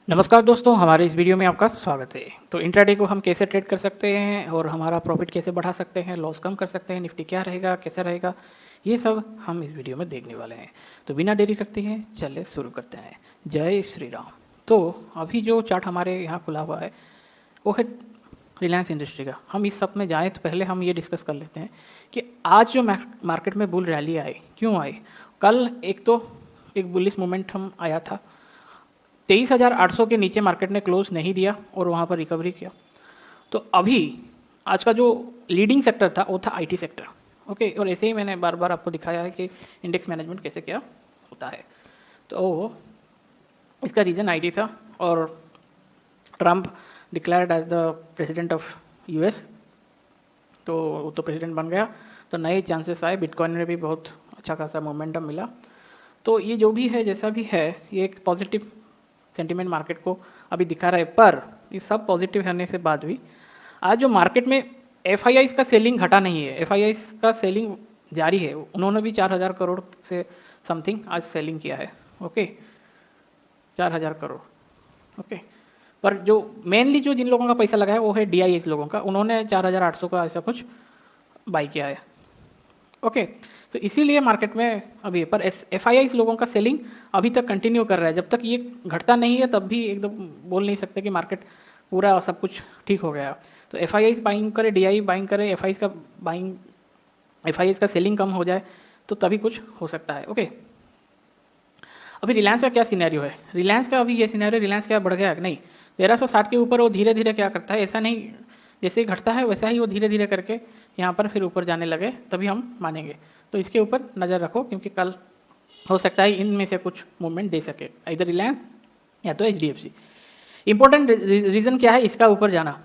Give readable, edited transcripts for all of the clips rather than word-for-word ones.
नमस्कार दोस्तों, हमारे इस वीडियो में आपका स्वागत है। तो इंट्राडे को हम कैसे ट्रेड कर सकते हैं और हमारा प्रॉफिट कैसे बढ़ा सकते हैं, लॉस कम कर सकते हैं, निफ्टी क्या रहेगा, कैसा रहेगा, ये सब हम इस वीडियो में देखने वाले हैं। तो बिना देरी करते हैं चलिए शुरू करते हैं। जय श्री राम। तो अभी जो चार्ट हमारे यहाँ खुला हुआ है वो है रिलायंस इंडस्ट्री का। हम इस सब में जाएँ तो पहले हम ये डिस्कस कर लेते हैं कि आज जो मार्केट में बुल रैली आई, क्यों आई। कल एक बुलिश मोमेंटम आया था, 23,800 के नीचे मार्केट ने क्लोज नहीं दिया और वहाँ पर रिकवरी किया। तो अभी आज का जो लीडिंग सेक्टर था वो था आईटी सेक्टर। ओके, और ऐसे ही मैंने बार बार आपको दिखाया है कि इंडेक्स मैनेजमेंट कैसे क्या होता है। तो इसका रीज़न आईटी था और Trump declared as the president of US, तो वो तो प्रेसिडेंट बन गया, तो नए चांसेस आए। बिटकॉइन में भी बहुत अच्छा खासा मोमेंटम मिला। तो ये जो भी है, जैसा भी है, ये एक पॉजिटिव सेंटीमेंट मार्केट को अभी दिखा रहा है। पर ये सब पॉजिटिव होने से बाद भी आज जो मार्केट में एफआईआई का सेलिंग घटा नहीं है, एफआईआई का सेलिंग जारी है। उन्होंने भी 4,000 करोड़ से समथिंग आज सेलिंग किया है। ओके, 4,000 करोड़। ओके, पर जो मेनली जो जिन लोगों का पैसा लगा है वो है डीआईएस लोगों का, उन्होंने 4,800 का ऐसा कुछ बाई किया है। ओके, तो इसीलिए मार्केट में अभी पर एफआईआई लोगों का सेलिंग अभी तक कंटिन्यू कर रहा है। जब तक ये घटता नहीं है तब भी एकदम बोल नहीं सकते कि मार्केट पूरा सब कुछ ठीक हो गया। तो एफआईआई बाइंग करे, डीआई बाइंग करे, एफआईआई का सेलिंग कम हो जाए तो तभी कुछ हो सकता है। ओके, अभी रिलायंस का क्या सिनेरियो है। रिलायंस का अभी ये सिनेरियो, रिलायंस क्या बढ़ गया नहीं, 1360 के ऊपर वो धीरे धीरे क्या करता है, ऐसा नहीं जैसे ही घटता है वैसा ही वो धीरे धीरे करके यहाँ पर फिर ऊपर जाने लगे, तभी हम मानेंगे। तो इसके ऊपर नज़र रखो, क्योंकि कल हो सकता है इनमें से कुछ मूवमेंट दे सके, इधर रिलायंस या तो एचडीएफसी। इंपॉर्टेंट रीज़न क्या है इसका ऊपर जाना,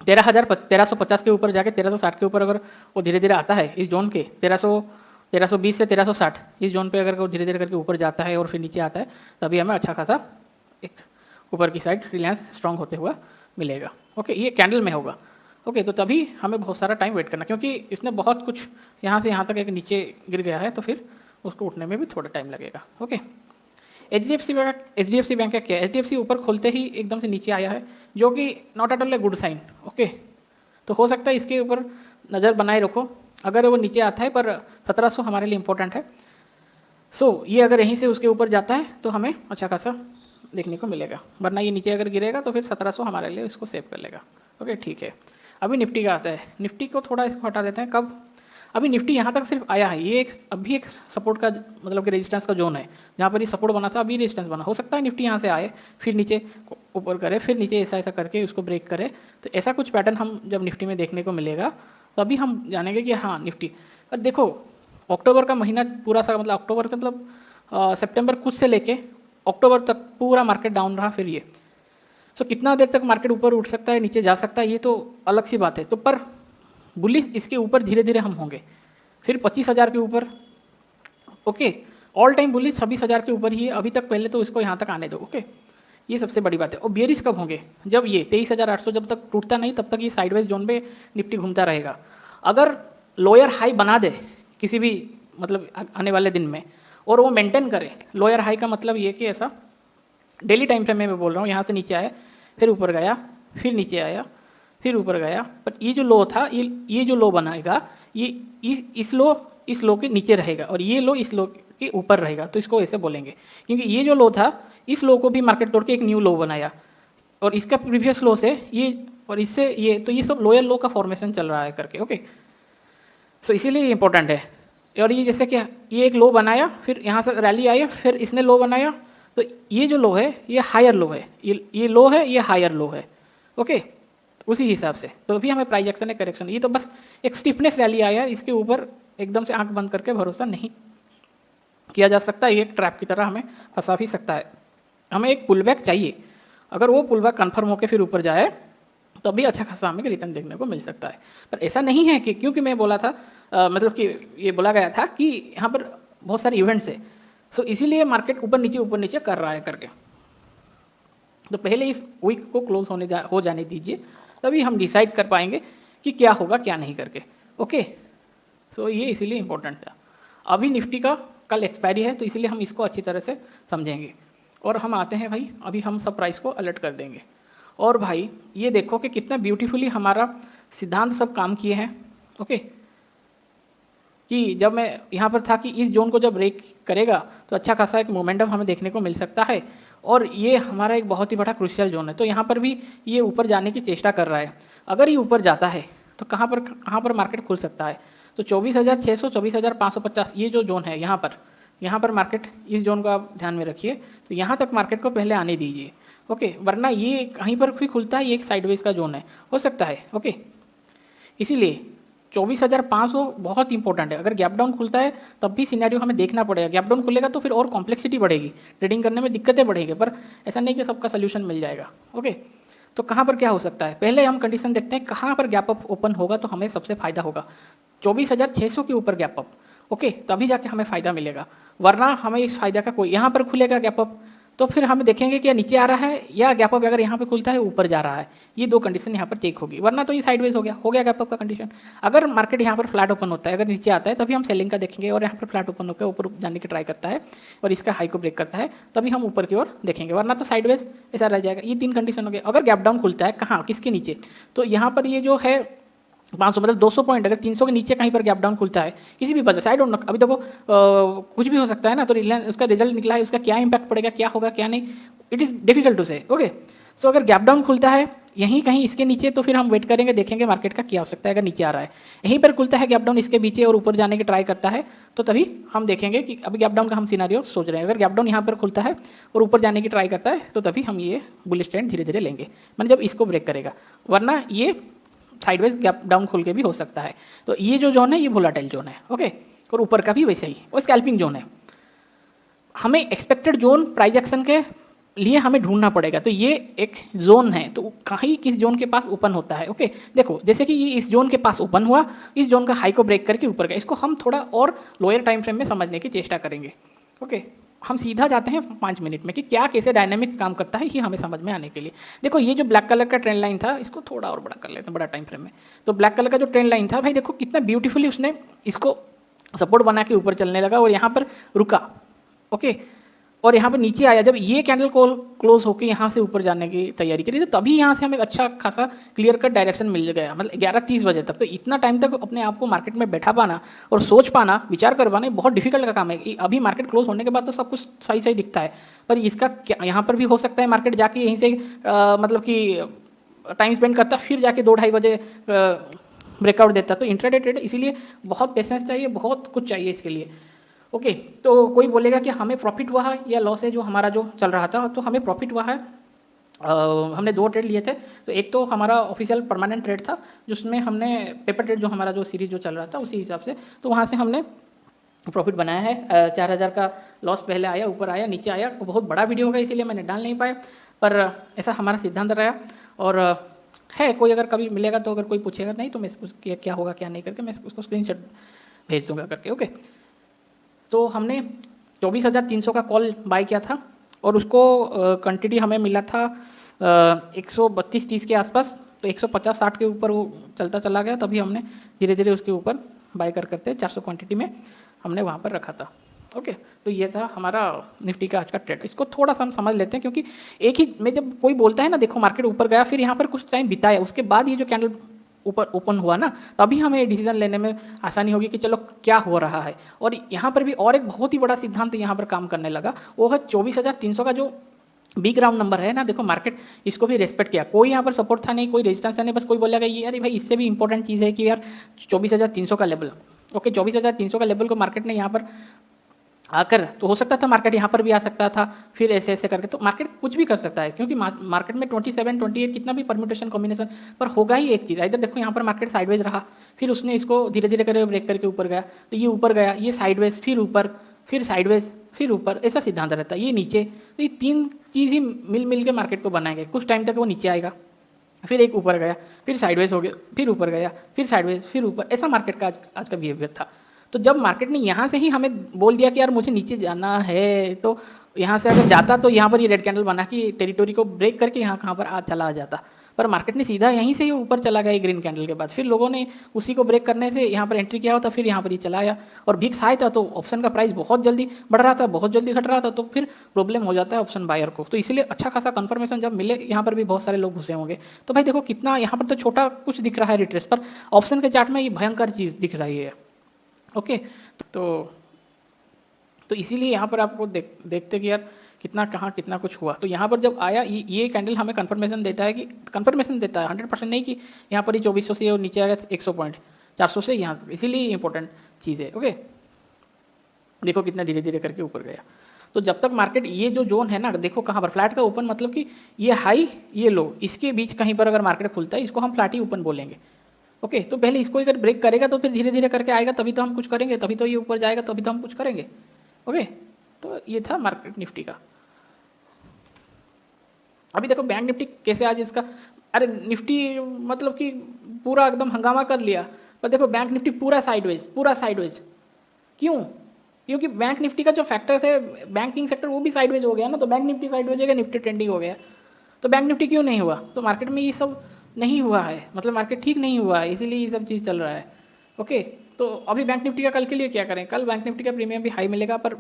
1350 के ऊपर जाके 1360 के ऊपर अगर वो धीरे धीरे आता है इस जोन के 1320 से 1360 इस जोन पे अगर वो धीरे धीरे करके ऊपर जाता है और फिर नीचे आता है, तभी हमें अच्छा खासा एक ऊपर की साइड रिलायंस स्ट्रांग होते हुआ मिलेगा। ओके, ये कैंडल में होगा। ओके, तो तभी हमें बहुत सारा टाइम वेट करना, क्योंकि इसने बहुत कुछ यहाँ से यहाँ तक एक नीचे गिर गया है, तो फिर उसको उठने में भी थोड़ा टाइम लगेगा। ओके, एचडीएफसी बैंक का क्या, एचडीएफसी ऊपर खोलते ही एकदम से नीचे आया है, जो कि not at all a good sign. Okay, तो हो सकता है इसके ऊपर नज़र बनाए रखो। अगर वो नीचे आता है, पर 1700 हमारे लिए इंपॉर्टेंट है। ये अगर यहीं से उसके ऊपर जाता है तो हमें अच्छा खासा देखने को मिलेगा, वरना ये नीचे अगर गिरेगा तो फिर 1700 हमारे लिए इसको सेव कर लेगा। ओके, ठीक है। अभी निफ्टी का आता है, निफ्टी को थोड़ा इसको हटा देते हैं। कब, अभी निफ्टी यहाँ तक सिर्फ आया है, ये अभी एक सपोर्ट का मतलब कि रेजिस्टेंस का जोन है, जहाँ पर ये सपोर्ट बना था, अभी रेजिस्टेंस बना। हो सकता है निफ्टी यहाँ से आए, फिर नीचे ऊपर करे, फिर नीचे ऐसा ऐसा करके उसको ब्रेक करे। तो ऐसा कुछ पैटर्न हम जब निफ्टी में देखने को मिलेगा तभी हम जानेंगे कि हाँ निफ्टी। और देखो, अक्टूबर का महीना पूरा सा, मतलब अक्टूबर का मतलब सितंबर कुछ से लेके अक्टूबर तक पूरा मार्केट डाउन रहा। फिर ये कितना देर तक मार्केट ऊपर उठ सकता है, नीचे जा सकता है, ये तो अलग सी बात है। तो पर बुलिश इसके ऊपर धीरे धीरे हम होंगे, फिर 25,000 के ऊपर। ओके, ऑल टाइम बुलिश 26,000 के ऊपर ही है अभी तक, पहले तो इसको यहाँ तक आने दो। ओके, ये सबसे बड़ी बात है। और बेरिश कब होंगे, जब ये 23,800 जब तक टूटता नहीं तब तक ये साइडवेज जोन पे निफ्टी घूमता रहेगा। अगर लोअर हाई बना दे किसी भी मतलब आने वाले दिन में, और वो मेंटेन करे, लोअर हाई का मतलब ये कि ऐसा डेली टाइम फ्रेम में मैं बोल रहा हूँ, यहाँ से नीचे आया, फिर ऊपर गया, फिर नीचे आया, फिर ऊपर गया, पर ये जो लो था, ये जो लो बनाएगा, ये इस लो के नीचे रहेगा, और ये लो इस लो के ऊपर रहेगा, तो इसको ऐसे बोलेंगे। क्योंकि ये जो लो था, इस लो को भी मार्केट तोड़ के एक न्यू लो बनाया, और इसका प्रीवियस लो से ये और इससे ये, तो ये सब लोअर लो का फॉर्मेशन चल रहा है करके। ओके, सो इसीलिए इंपॉर्टेंट है। और ये जैसे कि ये एक लो बनाया, फिर यहाँ से रैली आई, फिर इसने लो बनाया, तो ये जो लो है ये हायर लो है, ये लो है, ये हायर लो है। ओके, उसी हिसाब से तो भी हमें प्राइस एक्शन है, करेक्शन। ये तो बस एक स्टिफनेस रैली आया, इसके ऊपर एकदम से आंख बंद करके भरोसा नहीं किया जा सकता। ये एक ट्रैप की तरह हमें फंसा भी सकता है। हमें एक पुलबैक चाहिए, अगर वो पुलबैक कन्फर्म होकर फिर ऊपर जाए तभी अच्छा खासा हमें रिटर्न देखने को मिल सकता है। पर ऐसा नहीं है कि, क्योंकि मैं बोला था मतलब कि ये बोला गया था कि यहाँ पर बहुत सारे इवेंट्स है, इसीलिए मार्केट ऊपर नीचे कर रहा है करके। तो पहले इस वीक को क्लोज हो जाने दीजिए, तभी हम डिसाइड कर पाएंगे कि क्या होगा क्या नहीं करके। ओके, ये इसीलिए इम्पोर्टेंट था। अभी निफ्टी का कल एक्सपायरी है, तो इसीलिए हम इसको अच्छी तरह से समझेंगे। और हम आते हैं भाई, अभी हम सब प्राइस को अलर्ट कर देंगे। और भाई ये देखो कि कितना ब्यूटीफुली हमारा सिद्धांत सब काम किए हैं। ओके, कि जब मैं यहाँ पर था कि इस जोन को जब ब्रेक करेगा तो अच्छा खासा एक मोमेंटम हमें देखने को मिल सकता है, और ये हमारा एक बहुत ही बड़ा क्रूशियल जोन है। तो यहाँ पर भी ये ऊपर जाने की चेष्टा कर रहा है। अगर ये ऊपर जाता है तो कहाँ पर मार्केट खुल सकता है? तो 24,600, 24,550 ये जो जोन है यहाँ पर मार्केट, इस जोन को आप ध्यान में रखिए। तो यहाँ तक मार्केट को पहले आने दीजिए। ओके, वरना ये कहीं पर भी खुलता है, ये एक साइडवेज का जोन है, हो सकता है। ओके, इसीलिए 24,500 बहुत इंपॉर्टेंट है। अगर गैप डाउन खुलता है तब भी सिनेरियो हमें देखना पड़ेगा। गैप डाउन खुलेगा तो फिर और कॉम्प्लेक्सिटी बढ़ेगी, ट्रेडिंग करने में दिक्कतें बढ़ेगी, पर ऐसा नहीं कि सबका सोल्यूशन मिल जाएगा। ओके, तो कहाँ पर क्या हो सकता है, पहले हम कंडीशन देखते हैं कहाँ पर गैप अप ओपन होगा तो हमें सबसे फायदा होगा। 24,600 के ऊपर गैप अप, ओके, तभी जाके हमें फ़ायदा मिलेगा, वरना हमें इस फायदा का कोई, यहाँ पर खुलेगा गैप अप तो फिर हम देखेंगे कि या नीचे आ रहा है या गैप अप अगर यहाँ पे खुलता है ऊपर जा रहा है। ये दो कंडीशन यहाँ पर चेक होगी, वरना तो ये साइडवेज हो गया गैप अप का कंडीशन। अगर मार्केट यहाँ पर फ्लैट ओपन होता है, अगर नीचे आता है तभी हम सेलिंग का देखेंगे, और यहाँ पर फ्लैट ओपन होकर ऊपर जाने की ट्राई करता है और इसका हाई को ब्रेक करता है तभी हम ऊपर की ओर देखेंगे, वरना तो साइडवेज ऐसा रह जाएगा। ये 3 कंडीशन हो गए। अगर गैप डाउन खुलता है कहाँ, किसके नीचे, तो यहाँ पर ये जो है 500 मतलब 200 पॉइंट, अगर 300 के नीचे कहीं पर गैप डाउन खुलता है किसी भी वजह से, आई डोंट नो, अभी देखो कुछ भी हो सकता है ना, तो उसका रिजल्ट निकला है, उसका क्या इंपैक्ट पड़ेगा, क्या होगा क्या नहीं, इट इज़ डिफिकल्ट टू से। ओके, सो अगर गैप डाउन खुलता है यहीं कहीं इसके नीचे तो फिर हम वेट करेंगे, देखेंगे मार्केट का क्या हो सकता है। अगर नीचे आ रहा है, यहीं पर खुलता है गैप डाउन इसके पीछे और ऊपर जाने की ट्राई करता है तो तभी हम देखेंगे कि अभी गैप डाउन का हम सिनेरियो सोच रहे हैं। अगर गैप डाउन यहाँ पर खुलता है और ऊपर जाने की ट्राई करता है तो तभी हम ये बुलिश ट्रेंड धीरे धीरे लेंगे, मैंने जब इसको ब्रेक करेगा, वरना ये साइडवेज गैप डाउन खुल के भी हो सकता है। तो ये जो जोन है ये वोलाटाइल जोन है। ओके, और ऊपर का भी वैसे ही, और स्कैल्पिंग जोन है। हमें एक्सपेक्टेड जोन प्राइस एक्शन के लिए हमें ढूंढना पड़ेगा। तो ये एक जोन है, तो कहीं किस जोन के पास ओपन होता है। ओके, देखो जैसे कि ये इस जोन के पास ओपन हुआ, इस जोन का हाई को ब्रेक करके ऊपर गया, इसको हम थोड़ा और लोअर टाइम फ्रेम में समझने की चेष्टा करेंगे। ओके, हम सीधा जाते हैं 5 मिनट में कि क्या कैसे डायनामिक्स काम करता है, ये हमें समझ में आने के लिए। देखो ये जो ब्लैक कलर का ट्रेंड लाइन था, इसको थोड़ा और बड़ा कर लेते हैं, बड़ा टाइम फ्रेम में। तो ब्लैक कलर का जो ट्रेंड लाइन था भाई, देखो कितना ब्यूटीफुली उसने इसको सपोर्ट बना के ऊपर चलने लगा और यहाँ पर रुका। ओके, और यहाँ पर नीचे आया, जब ये कैंडल क्लोज होकर यहाँ से ऊपर जाने की तैयारी करी तो तभी यहाँ से हमें अच्छा खासा क्लियर कट डायरेक्शन मिल गया, मतलब 11:30 बजे तक। तो इतना टाइम तक अपने आप को मार्केट में बैठा पाना और सोच पाना, विचार कर पाना बहुत डिफिकल्ट का काम है। अभी मार्केट क्लोज होने के बाद तो सब कुछ सही सही दिखता है, पर इसका क्या यहाँ पर भी हो सकता है मार्केट जाके यहीं से मतलब कि टाइम स्पेंड करता फिर जाके 2-2:30 बजे ब्रेकआउट देता। तो इंट्राडे ट्रेड इसीलिए बहुत पेशेंस चाहिए, बहुत कुछ चाहिए इसके लिए। ओके, तो कोई बोलेगा कि हमें प्रॉफिट हुआ है या लॉस है जो हमारा जो चल रहा था, तो हमें प्रॉफिट हुआ है। हमने 2 ट्रेड लिए थे। तो एक तो हमारा ऑफिशियल परमानेंट ट्रेड था जिसमें हमने पेपर ट्रेड जो हमारा जो सीरीज जो चल रहा था उसी हिसाब से, तो वहाँ से हमने प्रॉफिट बनाया है। 4,000 का लॉस पहले आया, ऊपर आया, नीचे आया, वो बहुत बड़ा वीडियो होगा इसीलिए मैंने डाल नहीं पाया, पर ऐसा हमारा सिद्धांत रहा। और है कोई अगर कभी मिलेगा तो अगर कोई पूछेगा नहीं तो मैं उसको क्या होगा क्या नहीं करके मैं उसको स्क्रीनशॉट भेज दूंगा करके। ओके, तो हमने 24,300 का कॉल बाय किया था और उसको क्वांटिटी हमें मिला था 132-30 के आसपास। तो 150-60 के ऊपर वो चलता चला गया, तभी हमने धीरे धीरे उसके ऊपर बाय करते 400 क्वांटिटी में हमने वहाँ पर रखा था। ओके, तो ये था हमारा निफ्टी का आज का ट्रेड। इसको थोड़ा सा हम समझ लेते हैं, क्योंकि एक ही में जब कोई बोलता है ना, देखो मार्केट ऊपर गया फिर यहाँ पर कुछ टाइम बिताया, उसके बाद ये जो कैंडल ऊपर ओपन हुआ ना, तभी हमें डिसीजन लेने में आसानी होगी कि चलो क्या हो रहा है। और यहाँ पर भी और एक बहुत ही बड़ा सिद्धांत यहाँ पर काम करने लगा, वो है 24,300 का जो बिग राउंड नंबर है ना। देखो मार्केट इसको भी रेस्पेक्ट किया, कोई यहाँ पर सपोर्ट था नहीं, कोई रेजिस्टेंस था नहीं, बस कोई बोलेगा ये अरे भाई इससे भी इंपॉर्टेंट चीज़ है कि यार 24,300 का लेवल। ओके, 24,300 का लेवल को मार्केट ने यहाँ पर आकर, तो हो सकता था मार्केट यहाँ पर भी आ सकता था, फिर ऐसे ऐसे करके तो मार्केट कुछ भी कर सकता है, क्योंकि मार्केट में 27, 28 कितना भी परम्यूटेशन कॉम्बिनेशन पर होगा ही एक चीज़। इधर देखो यहाँ पर मार्केट साइडवेज रहा, फिर उसने इसको धीरे धीरे करके ब्रेक करके ऊपर गया, तो ये ऊपर गया, ये साइडवेज, फिर ऊपर, फिर साइडवेज, फिर ऊपर, ऐसा सिद्धांत रहता है। ये नीचे, तो ये 3 चीज़ ही मिल के मार्केट को बनाएंगे। कुछ टाइम तक वो नीचे आएगा, फिर एक ऊपर गया, फिर साइडवेज हो गया, फिर ऊपर गया, फिर साइडवेज, फिर ऊपर, ऐसा मार्केट का आज का बिहेवियर था। तो जब मार्केट ने यहाँ से ही हमें बोल दिया कि यार मुझे नीचे जाना है, तो यहाँ से अगर जाता तो यहाँ पर ये रेड कैंडल बना कि टेरिटोरी को ब्रेक करके यहाँ कहाँ पर चला जाता, पर मार्केट ने सीधा यहीं से ही ऊपर चला गया ग्रीन कैंडल के बाद। फिर लोगों ने उसी को ब्रेक करने से यहाँ पर एंट्री किया होता, फिर यहाँ पर ही चला आया और भिक्स हाई था तो ऑप्शन का प्राइस बहुत जल्दी बढ़ रहा था, बहुत जल्दी घट रहा था, तो फिर प्रॉब्लम हो जाता है ऑप्शन बायर को। तो इसीलिए अच्छा खासा कंफर्मेशन जब मिले, यहाँ पर भी बहुत सारे लोग घुसे होंगे। तो भाई देखो कितना यहाँ पर तो छोटा कुछ दिख रहा है रिट्रेस, पर ऑप्शन के चार्ट में ये भयंकर चीज़ दिख रही है। ओके, तो इसीलिए यहाँ पर आपको देखते कि यार कितना कहाँ कितना कुछ हुआ। तो यहाँ पर जब आया ये कैंडल हमें कंफर्मेशन देता है कि 100% नहीं कि यहाँ पर ही 2400 से और नीचे आएगा 100 पॉइंट 400 से यहाँ, इसीलिए इंपॉर्टेंट चीज़ है। ओके, देखो कितना धीरे धीरे करके ऊपर गया। तो जब तक मार्केट ये जो जोन है ना, देखो कहाँ पर फ्लैट का ओपन, मतलब कि ये हाई ये लो, इसके बीच कहीं पर अगर मार्केट खुलता है इसको हम फ्लैट ही ओपन बोलेंगे। ओके, तो पहले इसको अगर ब्रेक करेगा तो फिर धीरे धीरे करके आएगा, तभी तो हम कुछ करेंगे, तभी तो ये ऊपर जाएगा, तभी तो हम कुछ करेंगे। ओके, तो ये था मार्केट निफ्टी का। अभी देखो बैंक निफ्टी कैसे आज इसका, अरे निफ्टी मतलब कि पूरा एकदम हंगामा कर लिया, पर देखो बैंक निफ्टी पूरा साइडवेज। क्यों? क्योंकि बैंक निफ्टी का जो फैक्टर है बैंकिंग सेक्टर वो भी साइडवेज हो गया ना, तो बैंक निफ्टी साइडवेज हो गया, निफ्टी ट्रेंडिंग हो गया, तो बैंक निफ्टी क्यों नहीं हुआ? तो मार्केट में ये सब नहीं हुआ है, मतलब मार्केट ठीक नहीं हुआ है, इसीलिए ये सब चीज़ चल रहा है। ओके, तो अभी बैंक निफ्टी का कल के लिए क्या करें? कल बैंक निफ्टी का प्रीमियम भी हाई मिलेगा, पर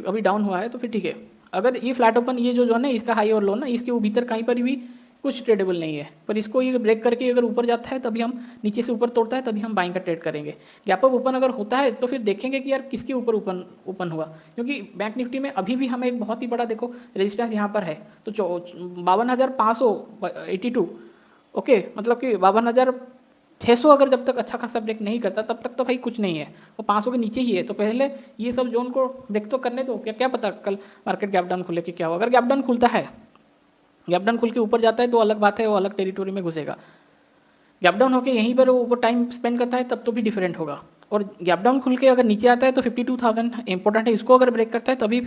अभी डाउन हुआ है, तो फिर ठीक है। अगर ये फ्लैट ओपन ये जो है इसका हाई और लो ना, इसके भीतर कहीं पर भी कुछ ट्रेडेबल नहीं है, पर इसको ये ब्रेक करके अगर ऊपर जाता है तभी हम, नीचे से ऊपर तोड़ता है तभी हम बाइंग का ट्रेड करेंगे। गैप अप ओपन अगर होता है तो फिर देखेंगे कि यार किसके ऊपर ओपन हुआ, क्योंकि बैंक निफ्टी में अभी भी हमें एक बहुत ही बड़ा देखो रेजिस्टेंस यहाँ पर है, तो 52,582। ओके, मतलब कि 52,600 अगर जब तक अच्छा खासा ब्रेक नहीं करता तब तक तो भाई कुछ नहीं है, वो 500 के नीचे ही है। तो पहले ये सब जोन को ब्रेक तो करने दो, क्या पता कल मार्केट गैप डाउन खुले कि क्या हो। अगर गैप डाउन खुलता है, गैप डाउन खुल के ऊपर जाता है तो अलग बात है, वो अलग टेरिटोरी में घुसेगा। गैप डाउन होकर यहीं पर वो ऊपर टाइम स्पेंड करता है तब तो भी डिफरेंट होगा। और गैप डाउन खुल के अगर नीचे आता है तो 52,000 इंपॉर्टेंट है, इसको अगर ब्रेक करता है तभी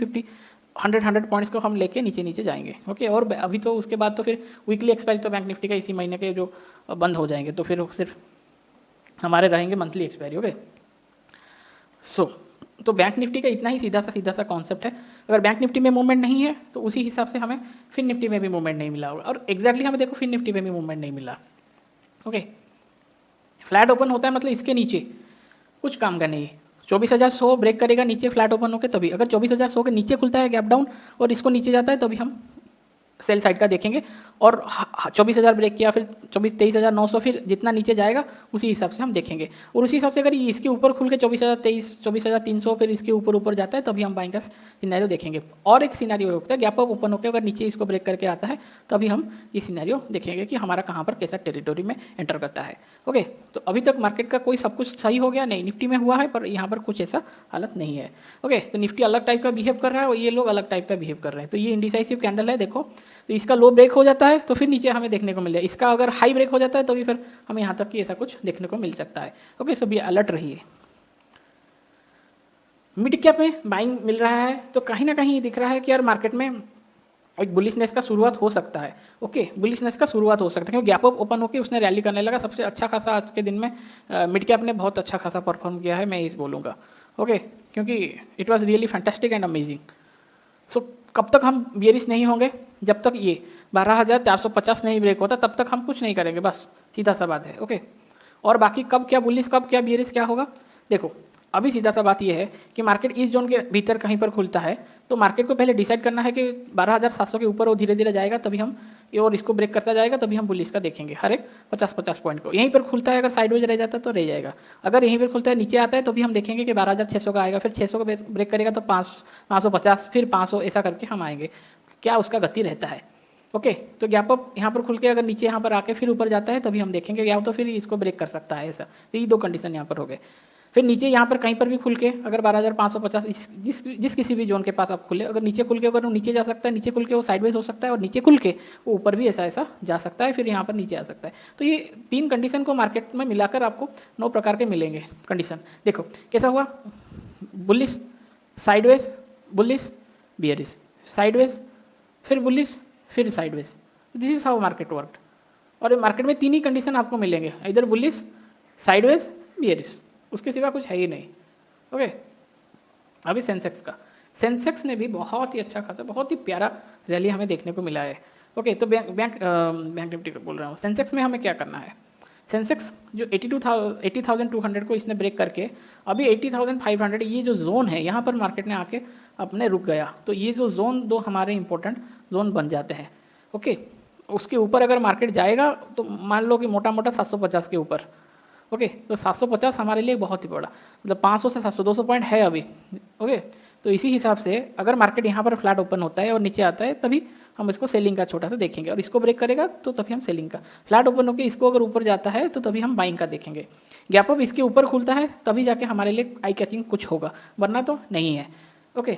100 पॉइंट्स को हम लेके नीचे जाएंगे। ओके, और अभी तो उसके बाद तो फिर वीकली एक्सपायरी तो बैंक निफ्टी का इसी महीने के जो बंद हो जाएंगे, तो फिर सिर्फ हमारे रहेंगे मंथली एक्सपायरी। ओके, तो बैंक निफ्टी का इतना ही सीधा सा कॉन्सेप्ट है। अगर बैंक निफ्टी में मूवमेंट नहीं है तो उसी हिसाब से हमें फिन निफ्टी में भी मूवमेंट नहीं मिला होगा, और एग्जैक्टली हमें देखो फिन निफ्टी में भी मूवमेंट नहीं मिला। ओके, फ्लैट ओपन होता है मतलब इसके नीचे कुछ काम का नहीं। 24,100 ब्रेक करेगा नीचे फ्लैट ओपन होकर तभी, अगर 24,100 के नीचे खुलता है गैप डाउन और इसको नीचे जाता है तभी हम सेल साइड का देखेंगे, और 24,000 ब्रेक किया, फिर 23,900, फिर जितना नीचे जाएगा उसी हिसाब से हम देखेंगे। और उसी हिसाब से अगर इसके ऊपर खुल के 24,023, 24,300 फिर इसके ऊपर जाता है तभी हम बाइंग का सिनेरियो देखेंगे। और एक सिनेरियो होता है गैप अप ओपन होकर अगर नीचे इसको ब्रेक करके आता है तभी हम ये सिनेरियो देखेंगे कि हमारा कहाँ पर कैसा टेरिटोरी में एंटर करता है। ओके, तो अभी तक मार्केट का कोई सब कुछ सही हो गया नहीं, निफ्टी में हुआ है पर यहाँ पर कुछ ऐसा हालत नहीं है। ओके, तो निफ्टी अलग टाइप का बिहेव कर रहा है और ये लोग अलग टाइप का बिहेव कर रहे हैं। तो ये इंडिसाइसिव कैंडल है, देखो तो इसका लो ब्रेक हो जाता है तो फिर नीचे हमें देखने को मिल जाए, इसका अगर हाई ब्रेक हो जाता है तो भी फिर हमें यहाँ तक कि ऐसा कुछ देखने को मिल सकता है। ओके, सो बी अलर्ट रहिए। मिड कैप में बाइंग मिल रहा है तो कहीं ना कहीं दिख रहा है कि यार मार्केट में एक बुलिशनेस का शुरुआत हो सकता है। ओके, बुलिशनेस का शुरुआत हो सकता है क्योंकि गैप अप ओपन होकर उसने रैली करने लगा। सबसे अच्छा खासा आज के दिन में मिड कैप ने बहुत अच्छा खासा परफॉर्म किया है, मैं इस बोलूँगा। ओके, क्योंकि it was really fantastic and amazing. So कब तक हम बियरिश नहीं होंगे? जब तक ये 12,450 नहीं ब्रेक होता तब तक हम कुछ नहीं करेंगे, बस सीधा सा बात है। ओके, और बाकी कब क्या बुलिश कब क्या बियरिश क्या होगा, देखो अभी सीधा सा बात यह है कि मार्केट इस जोन के भीतर कहीं पर खुलता है तो मार्केट को पहले डिसाइड करना है कि 12,700 के ऊपर वो धीरे धीरे जाएगा तभी हम, और इसको ब्रेक करता जाएगा तभी हम बुलिश का देखेंगे हर एक 50-50 पॉइंट को। यहीं पर खुलता है, अगर साइडवेज रह जाता है तो रह जाएगा, अगर यहीं पर खुलता है नीचे आता है तो भी हम देखेंगे कि 12,600 का आएगा, फिर 600 का ब्रेक करेगा तो 550, फिर 500, ऐसा करके हम आएंगे, क्या उसका गति रहता है। ओके, तो गैप अप यहाँ पर खुल के अगर नीचे यहाँ पर आके फिर ऊपर जाता है तभी हम देखेंगे, या तो फिर इसको ब्रेक कर सकता है ऐसा। तो ये दो कंडीशन यहाँ पर हो गए। फिर नीचे यहाँ पर कहीं पर भी खुल के अगर 12,550 जिस किसी भी जोन के पास आप खुले, अगर नीचे खुल के अगर वो नीचे जा सकता है, नीचे खुल के वो साइडवेज हो सकता है, और नीचे खुल के वो ऊपर भी ऐसा जा सकता है, फिर यहाँ पर नीचे आ सकता है। तो ये 3 कंडीशन को मार्केट में मिलाकर आपको 9 प्रकार के मिलेंगे कंडीशन। देखो कैसा हुआ, bullish, sideways, bullish, bearish, sideways, फिर बुलिश, फिर sideways. This is how market work. और मार्केट में 3 ही कंडीशन आपको मिलेंगे, इधर बुलिश, साइडवेज, बियरिश। उसके सिवा कुछ है ही नहीं। ओके, अभी सेंसेक्स ने भी बहुत ही अच्छा खासा, बहुत ही प्यारा रैली हमें देखने को मिला है। ओके, तो बैंक निफ्टी का बोल रहा हूँ, सेंसेक्स में हमें क्या करना है। सेंसेक्स जो 80,200 को इसने ब्रेक करके अभी 80,500 ये जो जोन है यहाँ पर मार्केट ने आके अपने रुक गया, तो ये जो जोन दो हमारे इंपॉर्टेंट जोन बन जाते हैं। ओके, उसके ऊपर अगर मार्केट जाएगा तो मान लो कि मोटा मोटा 750 के ऊपर। ओके, तो 750 हमारे लिए बहुत ही बड़ा, मतलब 500 से 700 200 पॉइंट है अभी। ओके, तो इसी हिसाब से अगर मार्केट यहाँ पर फ्लैट ओपन होता है और नीचे आता है तभी हम इसको सेलिंग का छोटा सा देखेंगे, और इसको ब्रेक करेगा तो तभी हम सेलिंग का, फ्लैट ओपन होकर इसको अगर ऊपर जाता है तो तभी हम बाइंग का देखेंगे। गैप अप इसके ऊपर खुलता है तभी जाके हमारे लिए आई कैचिंग कुछ होगा, वरना तो नहीं है। ओके,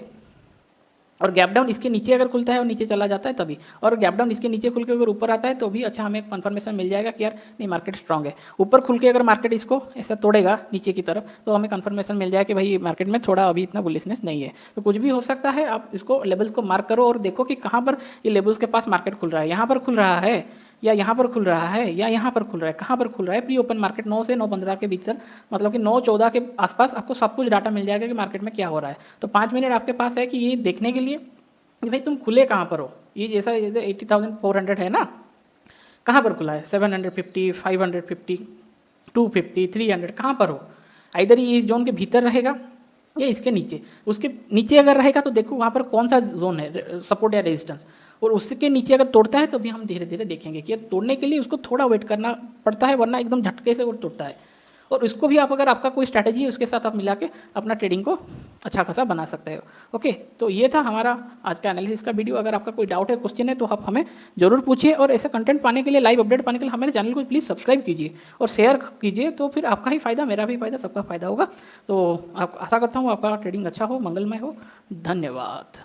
और गैप डाउन इसके नीचे अगर खुलता है और नीचे चला जाता है तभी, और गैप डाउन इसके नीचे खुल के अगर ऊपर आता है तो भी अच्छा हमें कंफर्मेशन मिल जाएगा कि यार नहीं मार्केट स्ट्रांग है। ऊपर खुल के अगर मार्केट इसको ऐसा तोड़ेगा नीचे की तरफ तो हमें कंफर्मेशन मिल जाएगा कि भाई मार्केट में थोड़ा अभी इतना बुलिशनेस नहीं है। तो कुछ भी हो सकता है, आप इसको लेवल्स को मार्क करो और देखो कि कहाँ पर ये लेवल्स के पास मार्केट खुल रहा है, यहाँ पर खुल रहा है या यहाँ पर खुल रहा है या यहाँ पर खुल रहा है, कहाँ पर खुल रहा है। प्री ओपन मार्केट 9 से 9:15 के बीच, मतलब कि 9:14 के आसपास आपको सब कुछ डाटा मिल जाएगा कि मार्केट में क्या हो रहा है। तो 5 मिनट आपके पास है कि ये देखने के लिए कि भाई तुम खुले कहाँ पर हो। ये जैसा 80,400 है ना, कहाँ पर खुला है, 750, 550, 250, 300, कहाँ पर हो। इधर ये इस जोन के भीतर रहेगा या इसके नीचे, उसके नीचे अगर रहेगा तो देखो वहाँ पर कौन सा जोन है, सपोर्ट या रेजिस्टेंस, और उसके नीचे अगर तोड़ता है तो भी हम धीरे धीरे देखेंगे कि तोड़ने के लिए उसको थोड़ा वेट करना पड़ता है, वरना एकदम झटके से वो तोड़ता है। और इसको भी आप अगर आपका कोई स्ट्रैटेजी है उसके साथ आप मिला के अपना ट्रेडिंग को अच्छा खासा बना सकते हो। ओके, तो ये था हमारा आज का एनालिसिस का वीडियो। अगर आपका कोई डाउट है, क्वेश्चन है तो आप हमें जरूर पूछिए, और ऐसा कंटेंट पाने के लिए, लाइव अपडेट पाने के लिए हमारे चैनल को प्लीज़ सब्सक्राइब कीजिए और शेयर कीजिए, तो फिर आपका ही फायदा, मेरा भी फायदा, सबका फायदा होगा। तो आप आशा करता हूँ आपका ट्रेडिंग अच्छा हो, मंगलमय हो। धन्यवाद।